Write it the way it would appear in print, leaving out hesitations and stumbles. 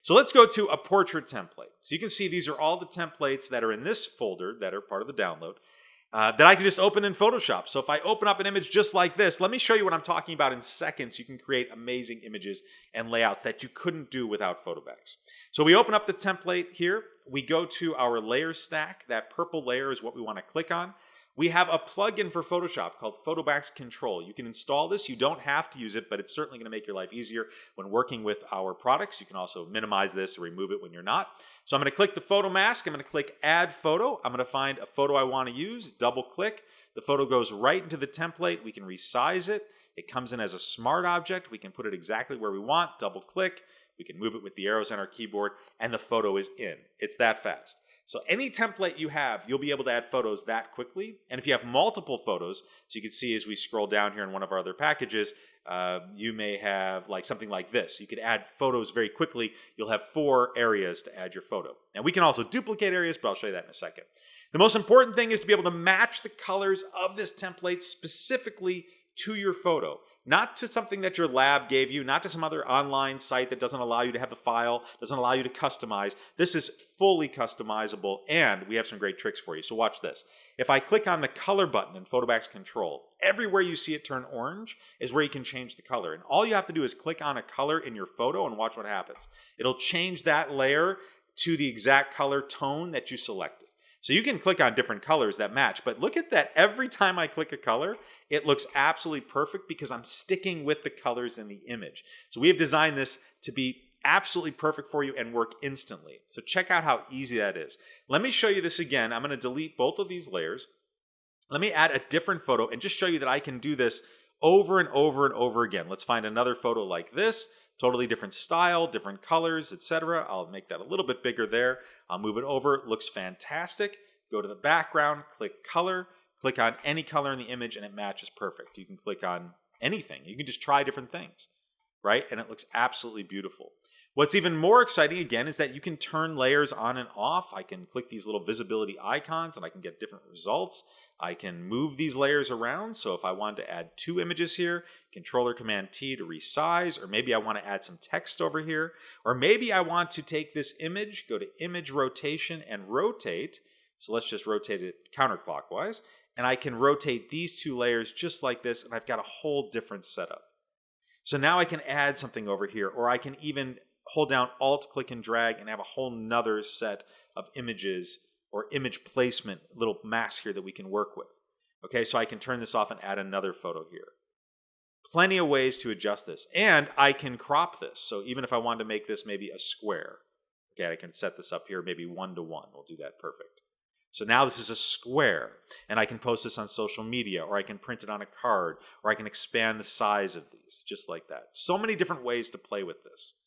So let's go to a portrait template. So you can see these are all the templates that are in this folder that are part of the download that I can just open in Photoshop. So if I open up an image just like this, let me show you what I'm talking about in seconds. You can create amazing images and layouts that you couldn't do without Photobacks. So we open up the template here. We go to our layer stack. That purple layer is what we want to click on. We have a plugin for Photoshop called Photobacks Control. You can install this. You don't have to use it, but it's certainly going to make your life easier when working with our products. You can also minimize this or remove it when you're not. So I'm going to click the photo mask. I'm going to click Add Photo. I'm going to find a photo I want to use. Double click. The photo goes right into the template. We can resize it. It comes in as a smart object. We can put it exactly where we want. Double click. We can move it with the arrows on our keyboard, and the photo is in. It's that fast. So any template you have, you'll be able to add photos that quickly. And if you have multiple photos, so you can see as we scroll down here in one of our other packages, you may have like something like this. You could add photos very quickly. You'll have 4 areas to add your photo. And we can also duplicate areas, but I'll show you that in a second. The most important thing is to be able to match the colors of this template specifically to your photo. Not to something that your lab gave you, not to some other online site that doesn't allow you to have the file, doesn't allow you to customize. This is fully customizable, and we have some great tricks for you. So watch this. If I click on the color button in Photobacks Control, everywhere you see it turn orange is where you can change the color. And all you have to do is click on a color in your photo and watch what happens. It'll change that layer to the exact color tone that you selected. So you can click on different colors that match, but look at that. Every time I click a color, it looks absolutely perfect because I'm sticking with the colors in the image. So we have designed this to be absolutely perfect for you and work instantly. So check out how easy that is. Let me show you this again. I'm going to delete both of these layers. Let me add a different photo and just show you that I can do this over and over and over again. Let's find another photo like this. Totally different style, different colors, etc. I'll make that a little bit bigger there. I'll move it over. It looks fantastic. Go to the background, click color, click on any color in the image, and it matches perfect. You can click on anything. You can just try different things, right? And it looks absolutely beautiful. What's even more exciting, again, is that you can turn layers on and off. I can click these little visibility icons, and I can get different results. I can move these layers around. So if I wanted to add 2 images here, Controller Command T to resize, or maybe I want to add some text over here, or maybe I want to take this image, go to Image Rotation and Rotate. So let's just rotate it counterclockwise, and I can rotate these 2 layers just like this, and I've got a whole different setup. So now I can add something over here, or I can even hold down Alt, click, and drag, and have a whole nother set of images or image placement, little masks here that we can work with. Okay, so I can turn this off and add another photo here. Plenty of ways to adjust this. And I can crop this. So even if I wanted to make this maybe a square, okay, I can set this up here, maybe 1 to 1. We'll do that perfect. So now this is a square, and I can post this on social media, or I can print it on a card, or I can expand the size of these, just like that. So many different ways to play with this.